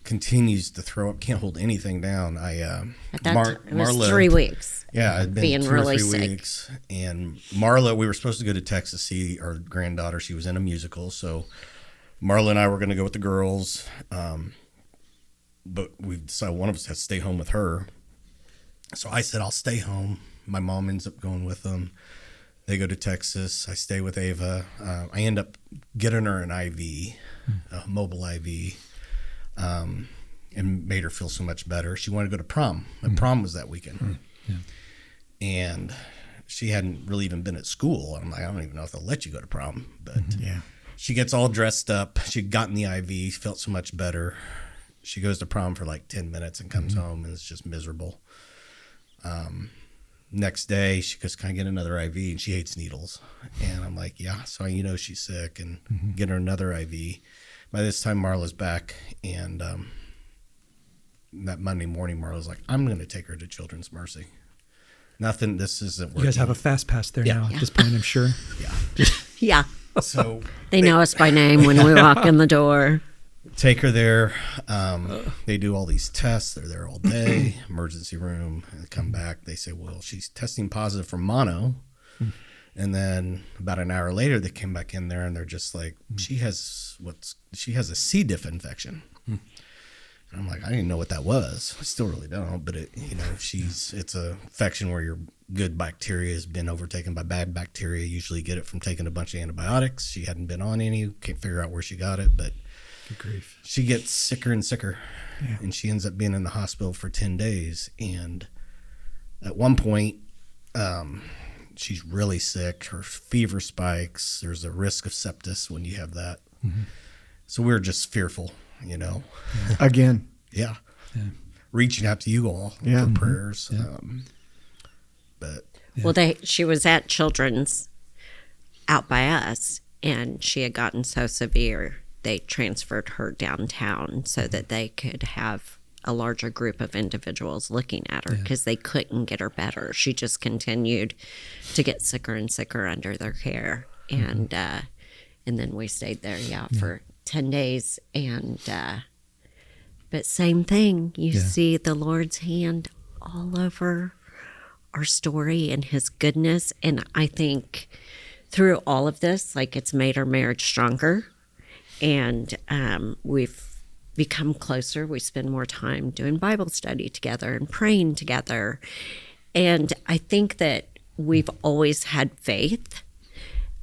continues to throw up, can't hold anything down. At that time, it was 3 weeks. Yeah, it'd been being 2 really or 3 sick. weeks. And Marla, we were supposed to go to Texas to see our granddaughter. She was in a musical, so Marla and I were going to go with the girls. But we decided one of us has to stay home with her. So I said, I'll stay home. My mom ends up going with them. They go to Texas. I stay with Ava. I end up getting her an IV, a mobile IV, and made her feel so much better. She wanted to go to prom. And prom was that weekend. And she hadn't really even been at school. I'm like, I don't even know if they'll let you go to prom. But she gets all dressed up. She'd gotten the IV, felt so much better. She goes to prom for like 10 minutes and comes home, and it's just miserable. Next day, she goes, can I get another IV? And she hates needles. And I'm like, yeah. So she's sick, and get her another IV. by this time, Marla's back, and that Monday morning, Marla's like, I'm going to take her to Children's Mercy. Nothing, this isn't working. You guys have a fast pass there now Yeah. at this point, I'm sure. Yeah. Yeah. So They know us by name when we walk in the door. take her there. They do all these tests. They're there all day, emergency room, and come back. They say, well, she's testing positive for mono. And then about an hour later, they came back in there and they're just like, she has a C. diff infection. And I'm like, I didn't know what that was. I still really don't, but it's a infection where your good bacteria has been overtaken by bad bacteria. Usually get it from taking a bunch of antibiotics. She hadn't been on any, can't figure out where she got it, but Good grief. she gets sicker and sicker. Yeah. And she ends up being in the hospital for 10 days. And at one point, she's really sick. Her fever spikes. There's a risk of sepsis when you have that. Mm-hmm. So we were just fearful, Again. Yeah. Yeah. Reaching out to you all Yeah. for prayers. Yeah. But Yeah. Well, she was at Children's out by us, and she had gotten so severe, they transferred her downtown so that they could have a larger group of individuals looking at her because they couldn't get her better. She just continued to get sicker and sicker under their care. And then we stayed there, for 10 days. And, but same thing, you see the Lord's hand all over our story and his goodness. And I think through all of this, like, it's made our marriage stronger. And we've become closer. We spend more time doing Bible study together and praying together. And I think that we've always had faith,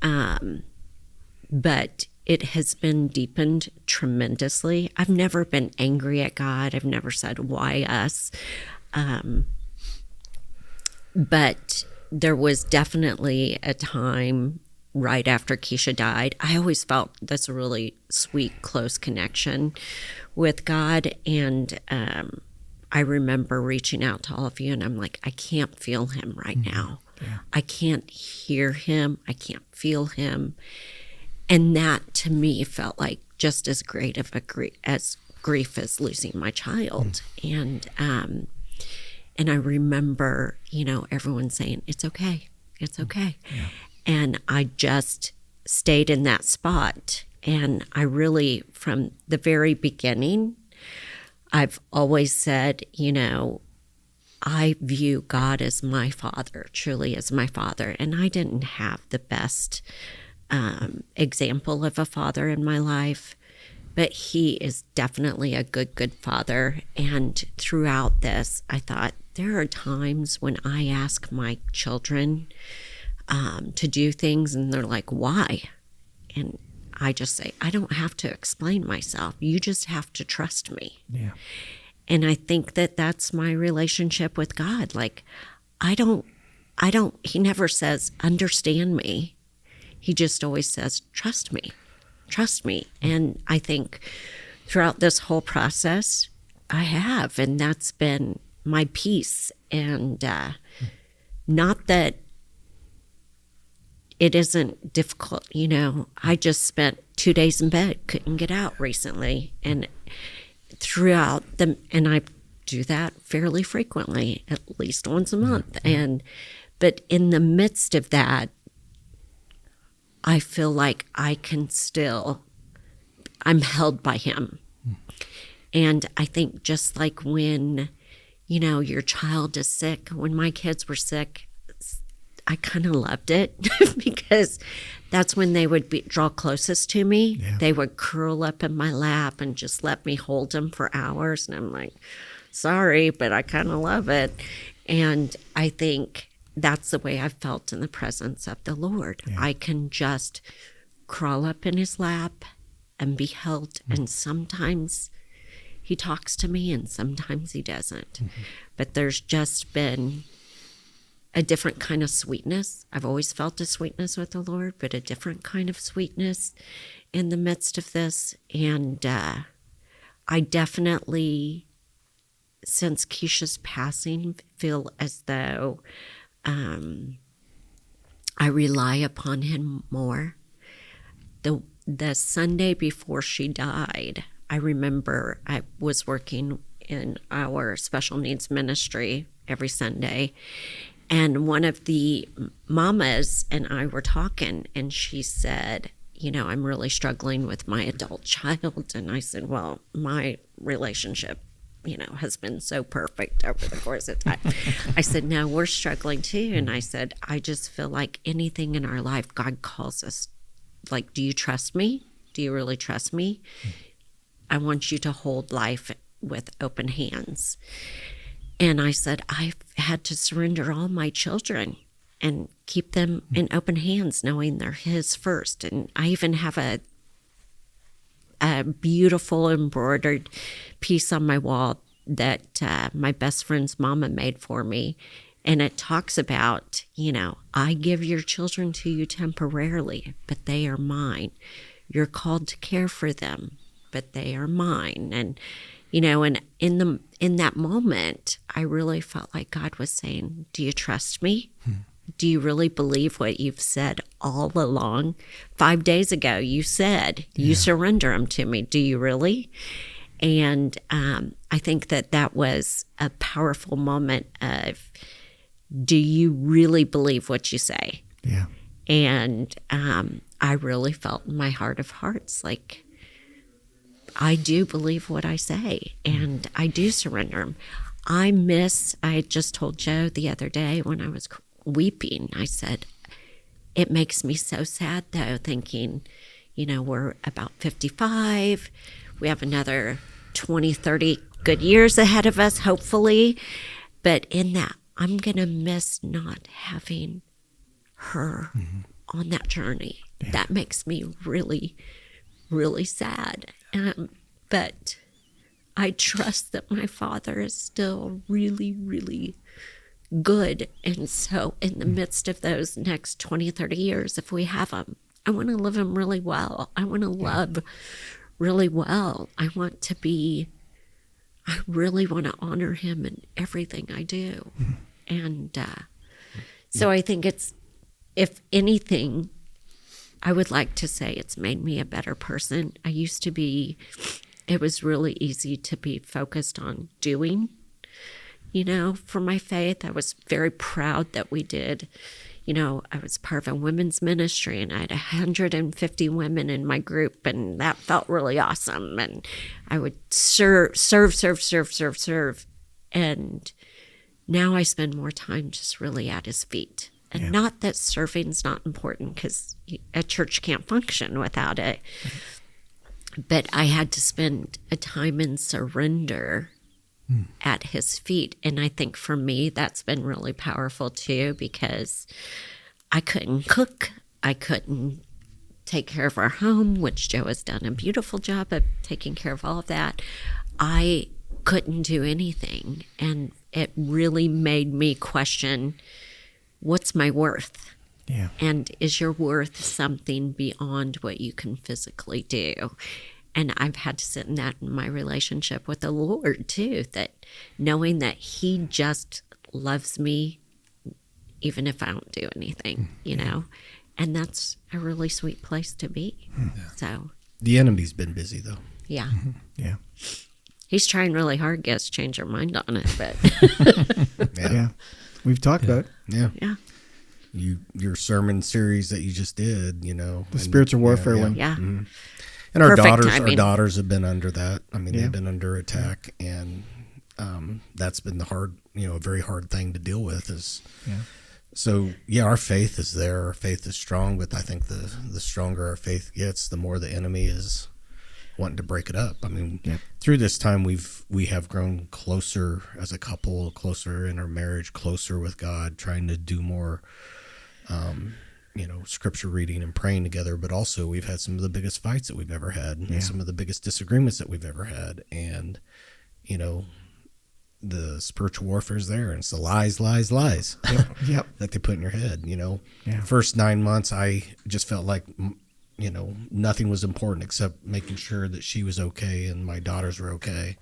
but it has been deepened tremendously. I've never been angry at God. I've never said, why us? But there was definitely a time right after Keisha died. I always felt this really sweet, close connection with God. And I remember reaching out to all of you, and I'm like, I can't feel him right now. Yeah. I can't hear him. I can't feel him. And that to me felt like just as great of as grief as losing my child. And I remember, everyone saying, it's okay. It's okay. Yeah. And I just stayed in that spot. And I really, from the very beginning, I've always said, I view God as my father, truly as my father. And I didn't have the best example of a father in my life, but he is definitely a good father. And throughout this, I thought there are times when I ask my children to do things and they're like, why? And I just say, I don't have to explain myself. You just have to trust me. Yeah. And I think that that's my relationship with God. Like, he never says, understand me. He just always says, trust me. And I think throughout this whole process, I have, and that's been my peace. And not that it isn't difficult, I just spent 2 days in bed, couldn't get out recently. And and I do that fairly frequently, at least once a month. But in the midst of that, I feel like I'm held by him. And I think just like when, your child is sick, when my kids were sick, I kind of loved it because that's when they would draw closest to me. Yeah. They would curl up in my lap and just let me hold them for hours. And I'm like, sorry, but I kind of love it. And I think that's the way I felt in the presence of the Lord. Yeah. I can just crawl up in his lap and be held. And sometimes he talks to me and sometimes he doesn't. But there's just been a different kind of sweetness. I've always felt a sweetness with the Lord, but a different kind of sweetness in the midst of this. And I definitely, since Keisha's passing, feel as though I rely upon him more. the Sunday before she died, I remember I was working in our special needs ministry every Sunday, and one of the mamas and I were talking, and she said, I'm really struggling with my adult child. And I said, well, my relationship, has been so perfect over the course of time. I said, no, we're struggling too. And I said, I just feel like anything in our life, God calls us, like, do you trust me? Do you really trust me? I want you to hold life with open hands. And I said, I've had to surrender all my children and keep them in open hands, knowing they're His first. And I even have a beautiful embroidered piece on my wall that my best friend's mama made for me. And it talks about, I give your children to you temporarily, but they are mine. You're called to care for them, but they are mine. And, and in that moment, I really felt like God was saying, do you trust me? Do you really believe what you've said all along? 5 days ago, you said you surrender them to me. Do you really? And I think that was a powerful moment of, do you really believe what you say? Yeah. And I really felt in my heart of hearts, like, I do believe what I say, and I do surrender them. I just told Joe the other day when I was weeping, I said, it makes me so sad though, thinking, we're about 55, we have another 20, 30 good years ahead of us, hopefully. But in that, I'm going to miss not having her on that journey. Yeah. That makes me really, really sad. But I trust that my Father is still really, really good. And so in the midst of those next 20, 30 years, if we have them, I want to live them really well. I want to love really well. I really want to honor Him in everything I do. And so I think if anything, I would like to say it's made me a better person. It was really easy to be focused on doing, for my faith. I was very proud that we did, I was part of a women's ministry, and I had 150 women in my group, and that felt really awesome. And I would serve. And now I spend more time just really at His feet. And not that serving's not important, because a church can't function without it. But I had to spend a time in surrender at His feet. And I think for me, that's been really powerful too, because I couldn't cook. I couldn't take care of our home, which Joe has done a beautiful job of taking care of all of that. I couldn't do anything. And it really made me question, what's my worth? Yeah. And is your worth something beyond what you can physically do? And I've had to sit in that in my relationship with the Lord too, that knowing that He just loves me even if I don't do anything, and that's a really sweet place to be. Yeah. So the enemy's been busy though. Yeah. Yeah. He's trying really hard to get us to change our mind on it, but yeah. We've talked about it. Yeah. Yeah. Your sermon series that you just did, the spiritual warfare one. Yeah. Mm-hmm. And our daughters have been under that. I mean, they've been under attack, and that's been a very hard thing to deal with. So our faith is there. Our faith is strong, but I think the stronger our faith gets, the more the enemy is wanting to break it up. I mean, through this time, we have grown closer as a couple, closer in our marriage, closer with God, trying to do more, scripture reading and praying together. But also, we've had some of the biggest fights that we've ever had, and some of the biggest disagreements that we've ever had. And the spiritual warfare is there, and it's the lies Yep. that they put in your head. First 9 months, I just felt like nothing was important except making sure that she was okay and my daughters were okay.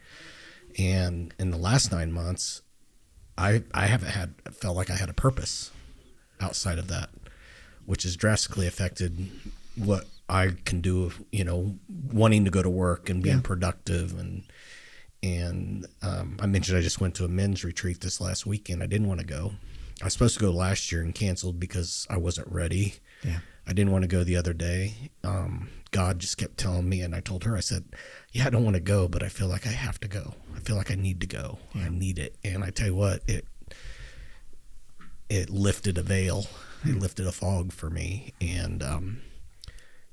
And in the last 9 months, I felt like I had a purpose outside of that, which has drastically affected what I can do, wanting to go to work and being productive. And I mentioned I just went to a men's retreat this last weekend. I didn't want to go. I was supposed to go last year and canceled because I wasn't ready. Yeah. I didn't want to go the other day. God just kept telling me, and I told her, I said, I don't want to go, but I feel like I have to go. I feel like I need to go. I need it. And I tell you what, it lifted a veil. It lifted a fog for me. And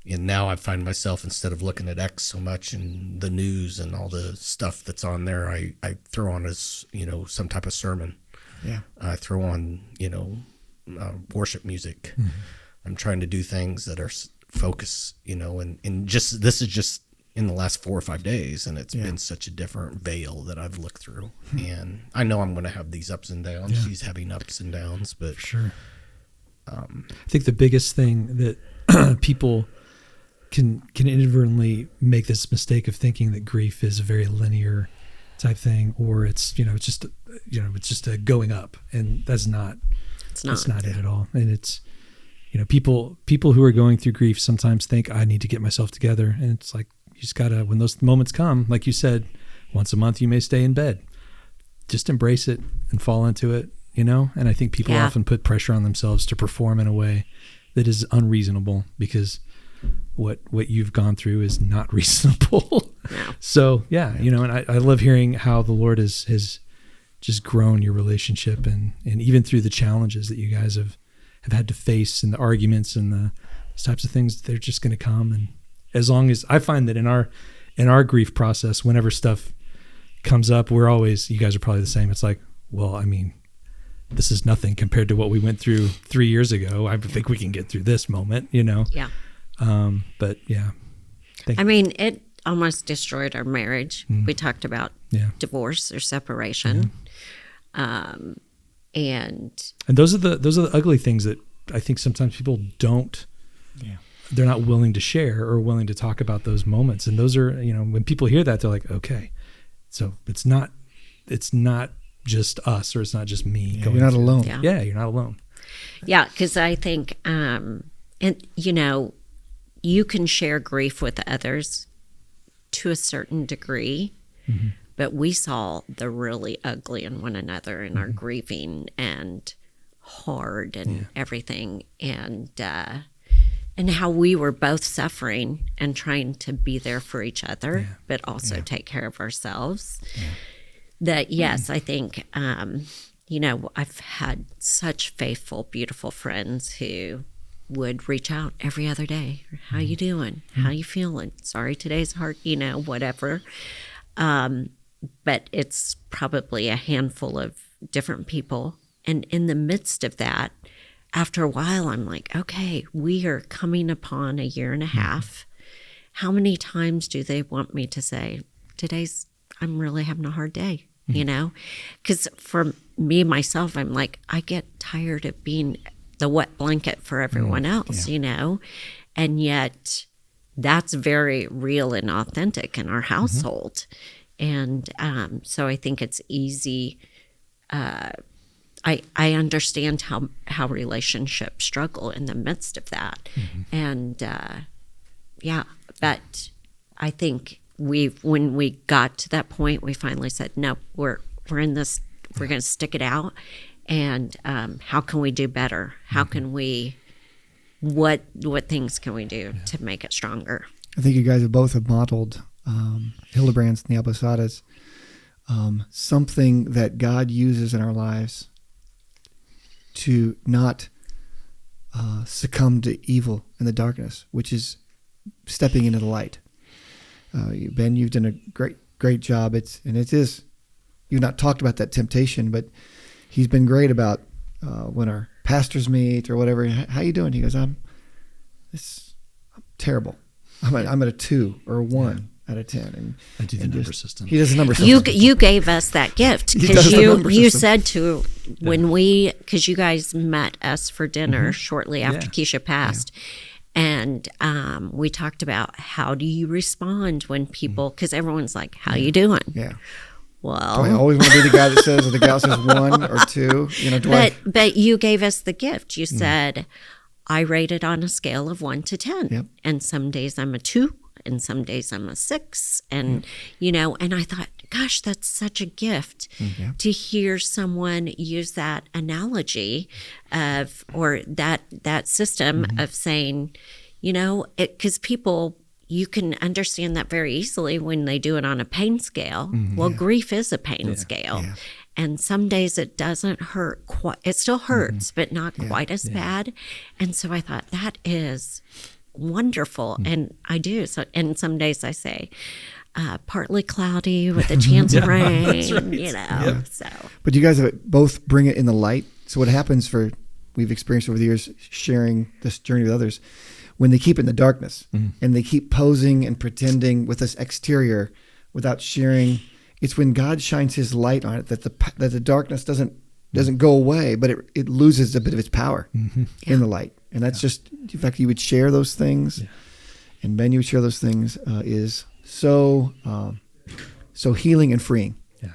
now I find myself, instead of looking at X so much and the news and all the stuff that's on there, I throw on some type of sermon. Yeah. I throw on, worship music. Mm-hmm. I'm trying to do things that are focus, and just, this is just in the last 4 or 5 days. And it's been such a different veil that I've looked through. Mm-hmm. And I know I'm going to have these ups and downs, these having ups and downs, but sure. I think the biggest thing that people can inadvertently make this mistake of thinking that grief is a very linear type thing, or it's just a going up, and that's not it at all. And it's people who are going through grief sometimes think, I need to get myself together, and it's like, you just gotta, when those moments come, like you said, once a month you may stay in bed, just embrace it and fall into it. And I think people often put pressure on themselves to perform in a way that is unreasonable, because what you've gone through is not reasonable. No. So and I love hearing how the Lord has just grown your relationship, and even through the challenges that you guys have had to face, and the arguments and the types of things, they're just going to come. And as long as I find that in our grief process, whenever stuff comes up, you guys are probably the same. It's like, well, I mean, this is nothing compared to what we went through 3 years ago. I think we can get through this moment, Yeah. But yeah. I mean, it almost destroyed our marriage. Mm. We talked about divorce or separation. Yeah. And those are the ugly things that I think sometimes people don't, they're not willing to share or willing to talk about those moments. And those are, when people hear that, they're like, okay, so it's not just us, or it's not just me. You're not alone. Yeah, you're not alone. Yeah, because I think, you can share grief with others to a certain degree, mm-hmm. but we saw the really ugly in one another in our grieving and hard and everything, and how we were both suffering and trying to be there for each other, but also take care of ourselves. Yeah. That, yes, I think, I've had such faithful, beautiful friends who would reach out every other day. How you doing? How you feeling? Sorry, today's hard, whatever. But it's probably a handful of different people. And in the midst of that, after a while, I'm like, okay, we are coming upon a year and a half. How many times do they want me to say, I'm really having a hard day, Because for me, myself, I'm like, I get tired of being the wet blanket for everyone else, and yet that's very real and authentic in our household. And so I think it's easy. I understand how relationships struggle in the midst of that. And but I think when we got to that point, we finally said, no, we're in this, we're going to stick it out. And how can we do better? How can we, what things can we do to make it stronger? I think you guys have modeled Hildebrands and the Abusadas, something that God uses in our lives to not succumb to evil and the darkness, which is stepping into the light. Ben, you've done a great job. You've not talked about that temptation, but he's been great about when our pastors meet or whatever. How you doing? He goes, I'm terrible. I'm at a 2 or a 1 out of 10. And I do the number system. He does the number system. You gave us that gift because you said to because you guys met us for dinner shortly after Keisha passed. And we talked about how do you respond when people, because everyone's like, how you doing? Yeah. Well, do I always want to be the guy that says, or the gal says 1 or 2? But you gave us the gift. You said, I rate it on a scale of 1 to 10. Yep. And some days I'm a 2, and some days I'm a 6. And, and I thought, gosh, that's such a gift to hear someone use that analogy or that system of saying, because people, you can understand that very easily when they do it on a pain scale. Well, grief is a pain scale. Yeah. And some days it doesn't hurt quite. It still hurts, but not quite as bad. And so I thought, that is wonderful. And I do. So, and some days I say, partly cloudy with a chance of rain, right. So. But you guys both bring it in the light. So what happens we've experienced over the years sharing this journey with others, when they keep it in the darkness and they keep posing and pretending with this exterior without sharing, it's when God shines his light on it that the darkness doesn't go away, but it loses a bit of its power in the light. And that's just the fact that you would share those things, and Ben, you would share those things is so healing and freeing. Yeah.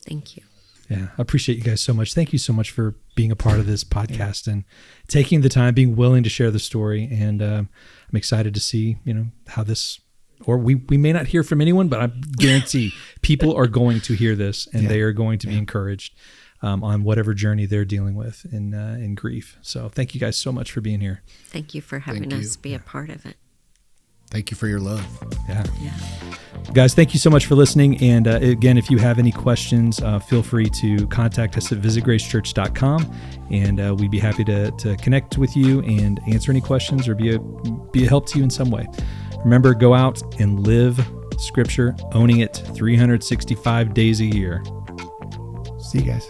Thank you. Yeah, I appreciate you guys so much. Thank you so much for being a part of this podcast and taking the time, being willing to share the story. And I'm excited to see, how this, or we may not hear from anyone, but I guarantee people are going to hear this, and they are going to be encouraged on whatever journey they're dealing with in grief. So thank you guys so much for being here. Thank you for having us be a part of it. Thank you for your love. Yeah. Guys, thank you so much for listening. And again, if you have any questions, feel free to contact us at visitgracechurch.com, and we'd be happy to connect with you and answer any questions or be a help to you in some way. Remember, go out and live Scripture, owning it 365 days a year. See you guys.